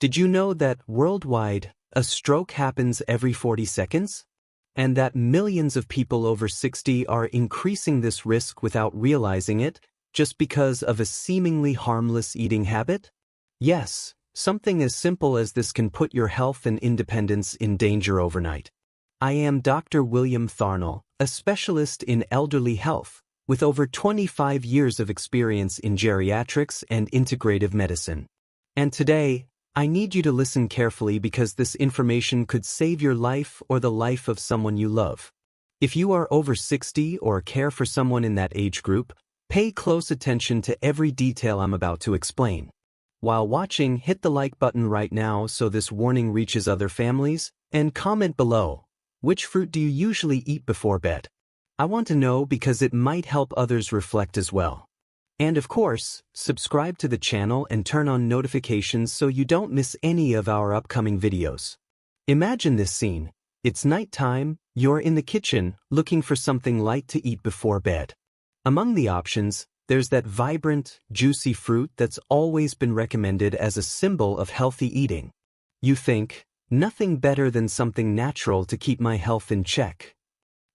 Did you know that worldwide, a stroke happens every 40 seconds? And that millions of people over 60 are increasing this risk without realizing it, just because of a seemingly harmless eating habit? Yes, something as simple as this can put your health and independence in danger overnight. I am Dr. William Tharnell, a specialist in elderly health, with over 25 years of experience in geriatrics and integrative medicine. And today, I need you to listen carefully because this information could save your life or the life of someone you love. If you are over 60 or care for someone in that age group, pay close attention to every detail I'm about to explain. While watching, hit the like button right now so this warning reaches other families, and comment below, which fruit do you usually eat before bed? I want to know because it might help others reflect as well. And of course, subscribe to the channel and turn on notifications so you don't miss any of our upcoming videos. Imagine this scene. It's nighttime, you're in the kitchen, looking for something light to eat before bed. Among the options, there's that vibrant, juicy fruit that's always been recommended as a symbol of healthy eating. You think, nothing better than something natural to keep my health in check.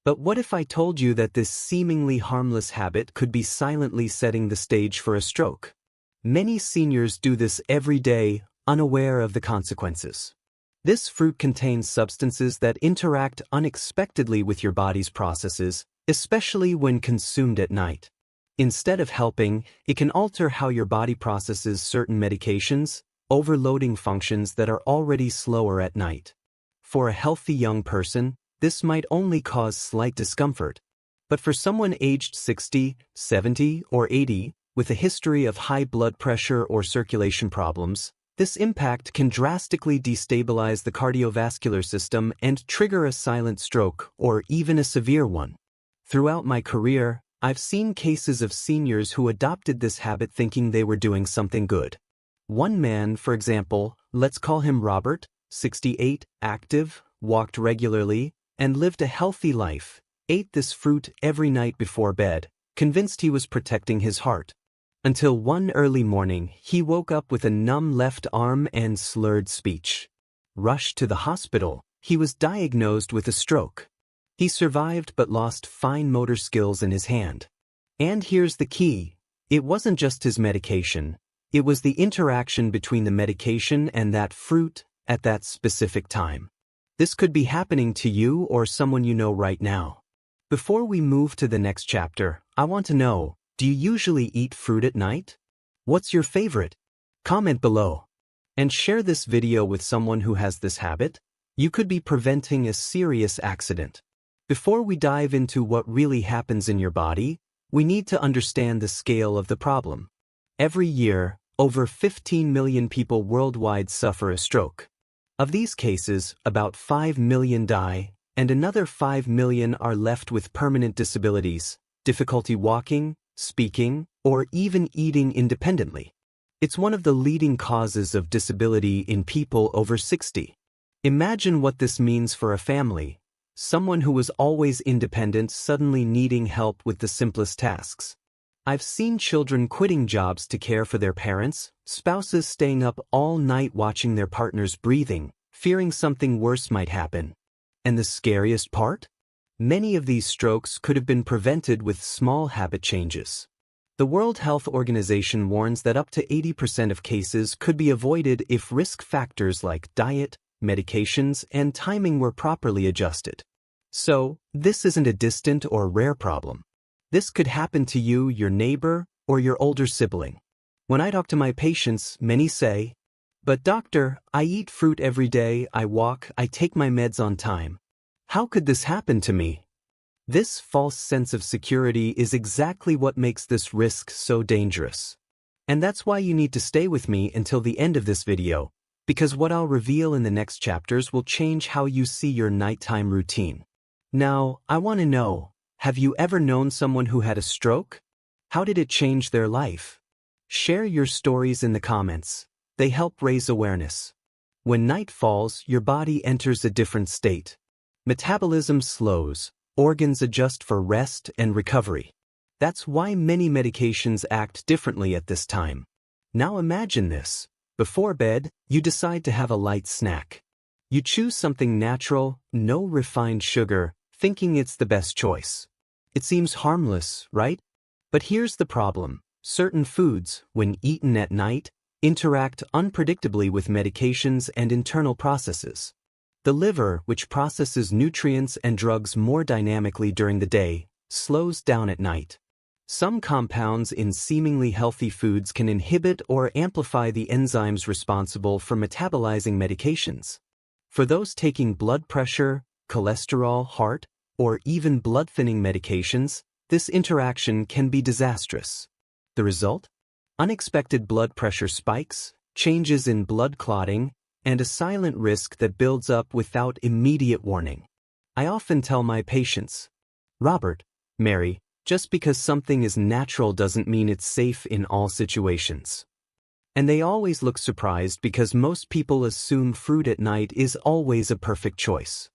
But what if I told you that this seemingly harmless habit could be silently setting the stage for a stroke? Many seniors do this every day, unaware of the consequences. This fruit contains substances that interact unexpectedly with your body's processes, especially when consumed at night. Instead of helping, it can alter how your body processes certain medications, overloading functions that are already slower at night. For a healthy young person, this might only cause slight discomfort. But for someone aged 60, 70, or 80, with a history of high blood pressure or circulation problems, this impact can drastically destabilize the cardiovascular system and trigger a silent stroke or even a severe one. Throughout my career, I've seen cases of seniors who adopted this habit thinking they were doing something good. One man, for example, let's call him Robert, 68, active, walked regularly, and lived a healthy life, ate this fruit every night before bed, convinced he was protecting his heart. Until one early morning, he woke up with a numb left arm and slurred speech. Rushed to the hospital, he was diagnosed with a stroke. He survived but lost fine motor skills in his hand. And here's the key. It wasn't just his medication. It was the interaction between the medication and that fruit at that specific time. This could be happening to you or someone you know right now. Before we move to the next chapter, I want to know, do you usually eat fruit at night? What's your favorite? Comment below. And share this video with someone who has this habit. You could be preventing a serious accident. Before we dive into what really happens in your body, we need to understand the scale of the problem. Every year, over 15 million people worldwide suffer a stroke. Of these cases, about 5 million die, and another 5 million are left with permanent disabilities, difficulty walking, speaking, or even eating independently. It's one of the leading causes of disability in people over 60. Imagine what this means for a family, someone who was always independent suddenly needing help with the simplest tasks. I've seen children quitting jobs to care for their parents, spouses staying up all night watching their partners breathing, fearing something worse might happen. And the scariest part? Many of these strokes could have been prevented with small habit changes. The World Health Organization warns that up to 80% of cases could be avoided if risk factors like diet, medications, and timing were properly adjusted. So, this isn't a distant or rare problem. This could happen to you, your neighbor, or your older sibling. When I talk to my patients, many say, "But doctor, I eat fruit every day, I walk, I take my meds on time. How could this happen to me?" This false sense of security is exactly what makes this risk so dangerous. And that's why you need to stay with me until the end of this video, because what I'll reveal in the next chapters will change how you see your nighttime routine. Now, I want to know, have you ever known someone who had a stroke? How did it change their life? Share your stories in the comments. They help raise awareness. When night falls, your body enters a different state. Metabolism slows, organs adjust for rest and recovery. That's why many medications act differently at this time. Now imagine this. Before bed, you decide to have a light snack. You choose something natural, no refined sugar, thinking it's the best choice. It seems harmless, right? But here's the problem. Certain foods, when eaten at night, interact unpredictably with medications and internal processes. The liver, which processes nutrients and drugs more dynamically during the day, slows down at night. Some compounds in seemingly healthy foods can inhibit or amplify the enzymes responsible for metabolizing medications. For those taking blood pressure, cholesterol, heart, or even blood-thinning medications, this interaction can be disastrous. The result? Unexpected blood pressure spikes, changes in blood clotting, and a silent risk that builds up without immediate warning. I often tell my patients, Robert, Mary, just because something is natural doesn't mean it's safe in all situations. And they always look surprised because most people assume fruit at night is always a perfect choice.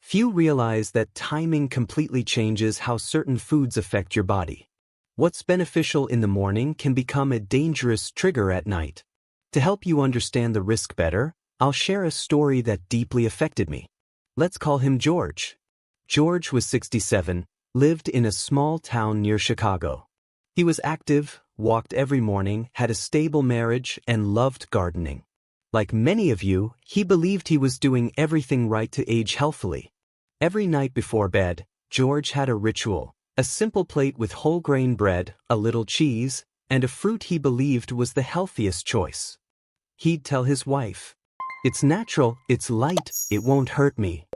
Few realize that timing completely changes how certain foods affect your body. What's beneficial in the morning can become a dangerous trigger at night. To help you understand the risk better, I'll share a story that deeply affected me. Let's call him George. George was 67, lived in a small town near Chicago. He was active, walked every morning, had a stable marriage, and loved gardening. Like many of you, he believed he was doing everything right to age healthily. Every night before bed, George had a ritual, a simple plate with whole grain bread, a little cheese, and a fruit he believed was the healthiest choice. He'd tell his wife, "It's natural, it's light, it won't hurt me."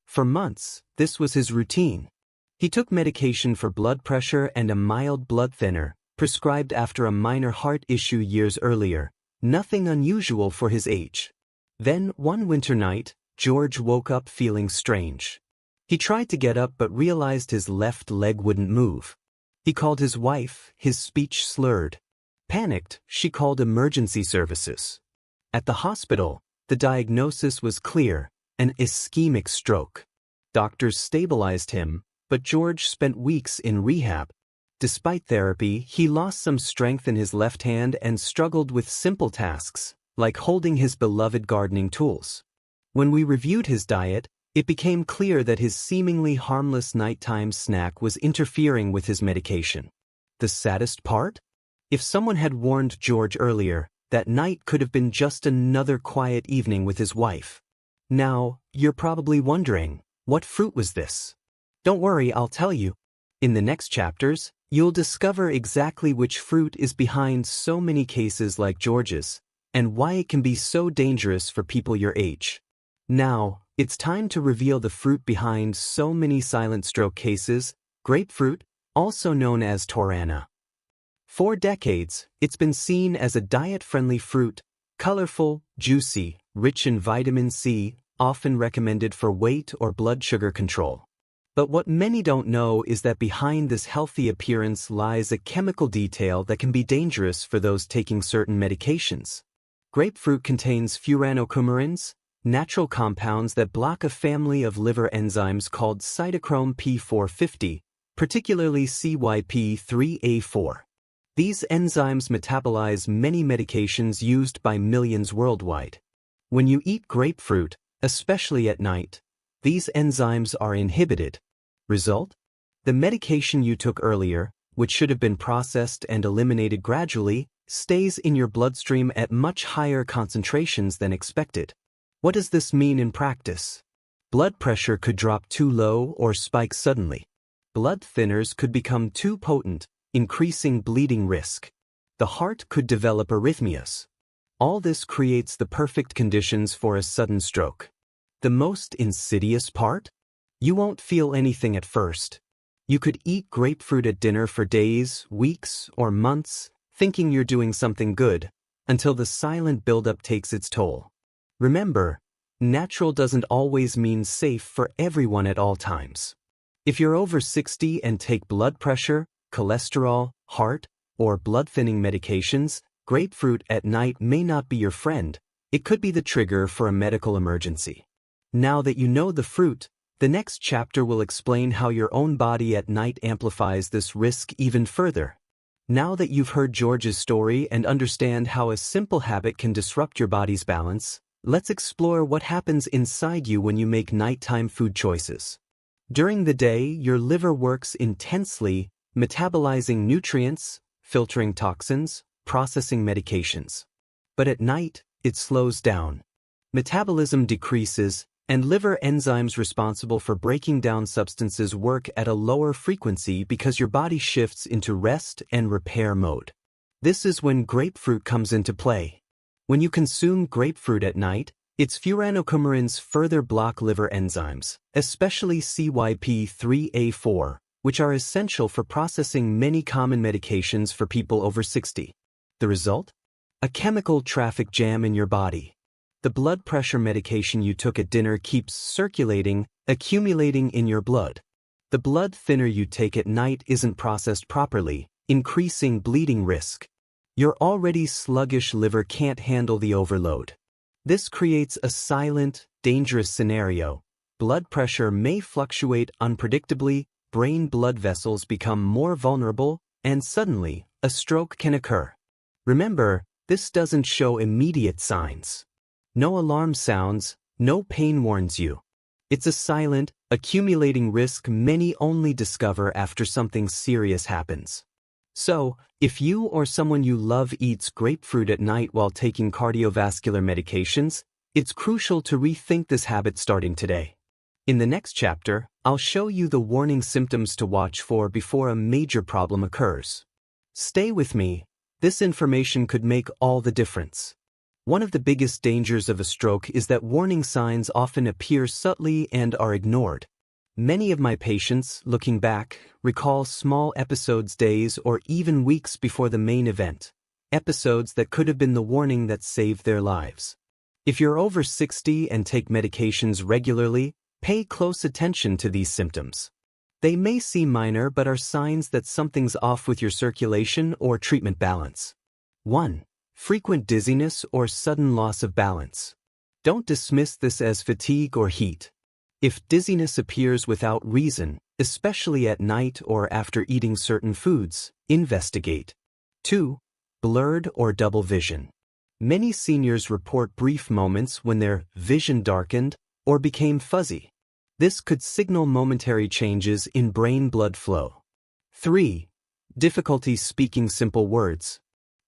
For months, this was his routine. He took medication for blood pressure and a mild blood thinner, prescribed after a minor heart issue years earlier, nothing unusual for his age. Then, one winter night, George woke up feeling strange. He tried to get up but realized his left leg wouldn't move. He called his wife, his speech slurred. Panicked, she called emergency services. At the hospital, the diagnosis was clear, an ischemic stroke. Doctors stabilized him, but George spent weeks in rehab. Despite therapy, he lost some strength in his left hand and struggled with simple tasks, like holding his beloved gardening tools. When we reviewed his diet, it became clear that his seemingly harmless nighttime snack was interfering with his medication. The saddest part? If someone had warned George earlier, that night could have been just another quiet evening with his wife. Now, you're probably wondering, what fruit was this? Don't worry, I'll tell you. In the next chapters, you'll discover exactly which fruit is behind so many cases like George's, and why it can be so dangerous for people your age. Now, it's time to reveal the fruit behind so many silent stroke cases, grapefruit, also known as Tharnell. For decades, it's been seen as a diet-friendly fruit, colorful, juicy, rich in vitamin C, often recommended for weight or blood sugar control. But what many don't know is that behind this healthy appearance lies a chemical detail that can be dangerous for those taking certain medications. Grapefruit contains furanocoumarins, natural compounds that block a family of liver enzymes called cytochrome P450, particularly CYP3A4. These enzymes metabolize many medications used by millions worldwide. When you eat grapefruit, especially at night, these enzymes are inhibited. Result? The medication you took earlier, which should have been processed and eliminated gradually, stays in your bloodstream at much higher concentrations than expected. What does this mean in practice? Blood pressure could drop too low or spike suddenly. Blood thinners could become too potent, increasing bleeding risk. The heart could develop arrhythmias. All this creates the perfect conditions for a sudden stroke. The most insidious part? You won't feel anything at first. You could eat grapefruit at dinner for days, weeks, or months, thinking you're doing something good, until the silent buildup takes its toll. Remember, natural doesn't always mean safe for everyone at all times. If you're over 60 and take blood pressure, cholesterol, heart, or blood-thinning medications, grapefruit at night may not be your friend. It could be the trigger for a medical emergency. Now that you know the fruit, the next chapter will explain how your own body at night amplifies this risk even further. Now that you've heard George's story and understand how a simple habit can disrupt your body's balance, let's explore what happens inside you when you make nighttime food choices. During the day, your liver works intensely, metabolizing nutrients, filtering toxins, processing medications. But at night, it slows down. Metabolism decreases, and liver enzymes responsible for breaking down substances work at a lower frequency because your body shifts into rest and repair mode. This is when grapefruit comes into play. When you consume grapefruit at night, its furanocoumarins further block liver enzymes, especially CYP3A4, which are essential for processing many common medications for people over 60. The result? A chemical traffic jam in your body. The blood pressure medication you took at dinner keeps circulating, accumulating in your blood. The blood thinner you take at night isn't processed properly, increasing bleeding risk. Your already sluggish liver can't handle the overload. This creates a silent, dangerous scenario. Blood pressure may fluctuate unpredictably, brain blood vessels become more vulnerable, and suddenly, a stroke can occur. Remember, this doesn't show immediate signs. No alarm sounds, no pain warns you. It's a silent, accumulating risk many only discover after something serious happens. So, if you or someone you love eats grapefruit at night while taking cardiovascular medications, it's crucial to rethink this habit starting today. In the next chapter, I'll show you the warning symptoms to watch for before a major problem occurs. Stay with me. This information could make all the difference. One of the biggest dangers of a stroke is that warning signs often appear subtly and are ignored. Many of my patients, looking back, recall small episodes days or even weeks before the main event, episodes that could have been the warning that saved their lives. If you're over 60 and take medications regularly, pay close attention to these symptoms. They may seem minor but are signs that something's off with your circulation or treatment balance. 1. Frequent dizziness or sudden loss of balance. Don't dismiss this as fatigue or heat. If dizziness appears without reason, especially at night or after eating certain foods, investigate. 2. Blurred or double vision. Many seniors report brief moments when their vision darkened or became fuzzy. This could signal momentary changes in brain blood flow. 3. Difficulty speaking simple words.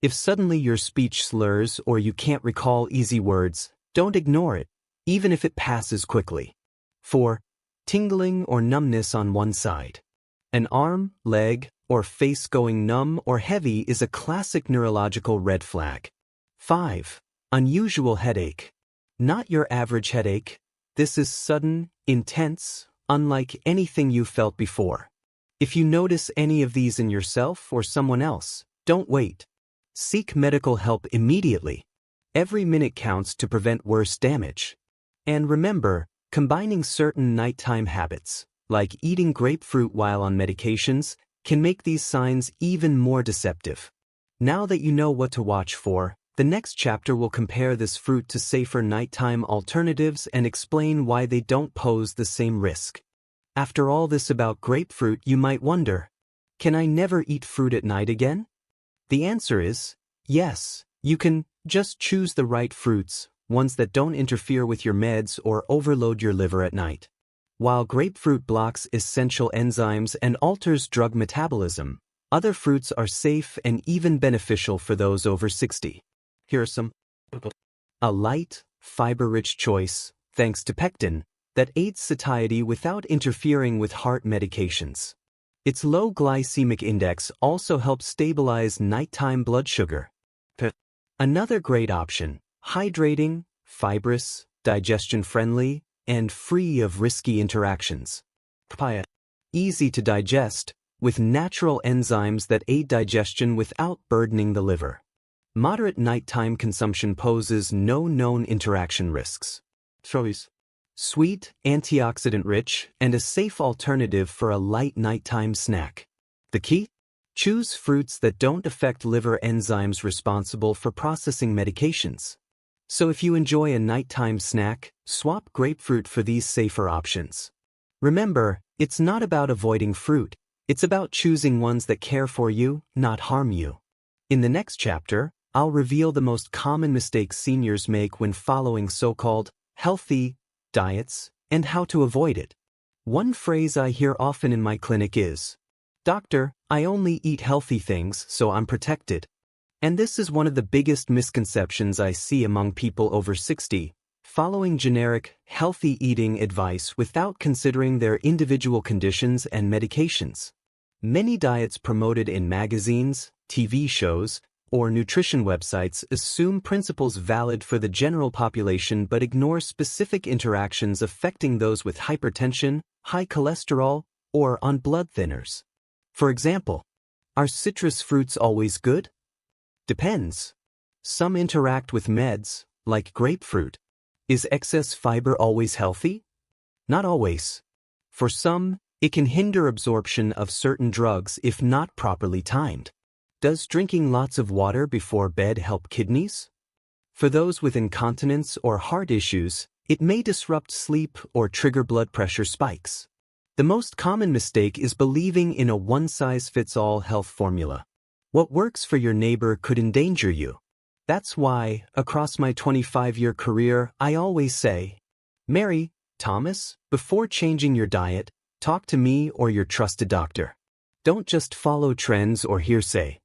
If suddenly your speech slurs or you can't recall easy words, don't ignore it, even if it passes quickly. 4. Tingling or numbness on one side. An arm, leg, or face going numb or heavy is a classic neurological red flag. 5. Unusual headache. Not your average headache. This is sudden, intense, unlike anything you've felt before. If you notice any of these in yourself or someone else, don't wait. Seek medical help immediately. Every minute counts to prevent worse damage. And remember, combining certain nighttime habits, like eating grapefruit while on medications, can make these signs even more deceptive. Now that you know what to watch for, the next chapter will compare this fruit to safer nighttime alternatives and explain why they don't pose the same risk. After all this about grapefruit, you might wonder, can I never eat fruit at night again? The answer is, yes, you can, just choose the right fruits, ones that don't interfere with your meds or overload your liver at night. While grapefruit blocks essential enzymes and alters drug metabolism, other fruits are safe and even beneficial for those over 60. Here are some. A light, fiber-rich choice, thanks to pectin, that aids satiety without interfering with heart medications. Its low glycemic index also helps stabilize nighttime blood sugar. Another great option, hydrating, fibrous, digestion-friendly, and free of risky interactions. Papaya. Easy to digest, with natural enzymes that aid digestion without burdening the liver. Moderate nighttime consumption poses no known interaction risks. Choice. Sweet, antioxidant-rich, and a safe alternative for a light nighttime snack. The key? Choose fruits that don't affect liver enzymes responsible for processing medications. So if you enjoy a nighttime snack, swap grapefruit for these safer options. Remember, it's not about avoiding fruit, It's about choosing ones that care for you, not harm you. In the next chapter, I'll reveal the most common mistakes seniors make when following so-called healthy diets and how to avoid it. One phrase I hear often in my clinic is, "Doctor, I only eat healthy things, so I'm protected." And this is one of the biggest misconceptions I see among people over 60, following generic, healthy eating advice without considering their individual conditions and medications. Many diets promoted in magazines, TV shows, or nutrition websites assume principles valid for the general population but ignore specific interactions affecting those with hypertension, high cholesterol, or on blood thinners. For example, are citrus fruits always good? Depends. Some interact with meds, like grapefruit. Is excess fiber always healthy? Not always. For some, it can hinder absorption of certain drugs if not properly timed. Does drinking lots of water before bed help kidneys? For those with incontinence or heart issues, it may disrupt sleep or trigger blood pressure spikes. The most common mistake is believing in a one-size-fits-all health formula. What works for your neighbor could endanger you. That's why, across my 25-year career, I always say, Mary, Thomas, before changing your diet, talk to me or your trusted doctor. Don't just follow trends or hearsay.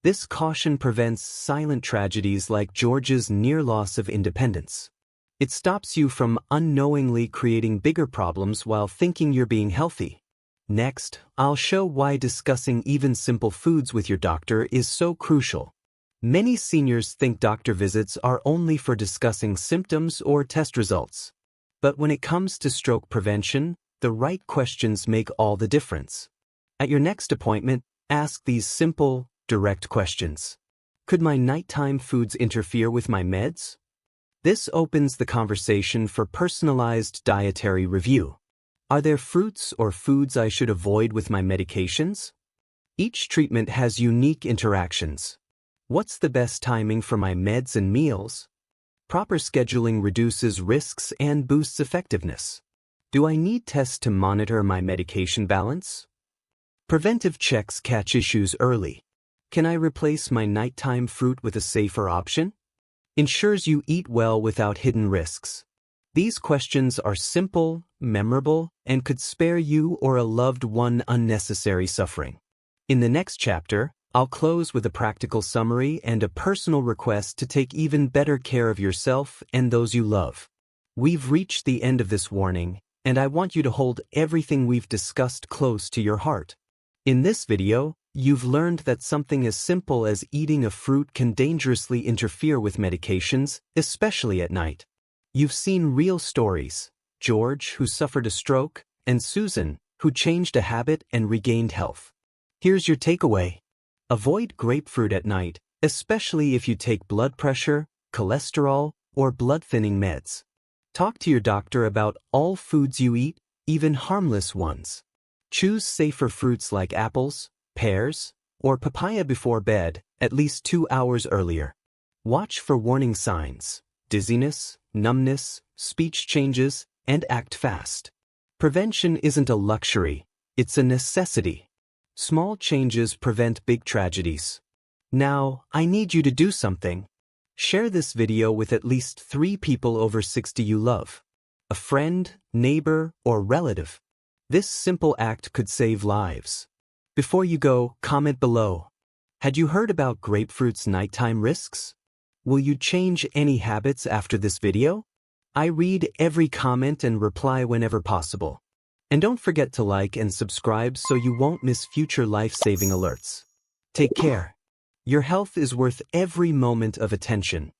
This caution prevents silent tragedies like George's near loss of independence. It stops you from unknowingly creating bigger problems while thinking you're being healthy. Next, I'll show why discussing even simple foods with your doctor is so crucial. Many seniors think doctor visits are only for discussing symptoms or test results. But when it comes to stroke prevention, the right questions make all the difference. At your next appointment, ask these simple, direct questions. Could my nighttime foods interfere with my meds? This opens the conversation for personalized dietary review. Are there fruits or foods I should avoid with my medications? Each treatment has unique interactions. What's the best timing for my meds and meals? Proper scheduling reduces risks and boosts effectiveness. Do I need tests to monitor my medication balance? Preventive checks catch issues early. Can I replace my nighttime fruit with a safer option? Ensures you eat well without hidden risks. These questions are simple, memorable, and could spare you or a loved one unnecessary suffering. In the next chapter, I'll close with a practical summary and a personal request to take even better care of yourself and those you love. We've reached the end of this warning, and I want you to hold everything we've discussed close to your heart. In this video, you've learned that something as simple as eating a fruit can dangerously interfere with medications, especially at night. You've seen real stories, George, who suffered a stroke, and Susan, who changed a habit and regained health. Here's your takeaway. Avoid grapefruit at night, especially if you take blood pressure, cholesterol, or blood-thinning meds. Talk to your doctor about all foods you eat, even harmless ones. Choose safer fruits like apples, pears, or papaya before bed, at least 2 hours earlier. Watch for warning signs, dizziness, numbness, speech changes, and act fast. Prevention isn't a luxury, it's a necessity. Small changes prevent big tragedies. Now, I need you to do something. Share this video with at least 3 people over 60 you love. A friend, neighbor, or relative. This simple act could save lives. Before you go, comment below. Had you heard about grapefruit's nighttime risks? Will you change any habits after this video? I read every comment and reply whenever possible. And don't forget to like and subscribe so you won't miss future life-saving alerts. Take care. Your health is worth every moment of attention.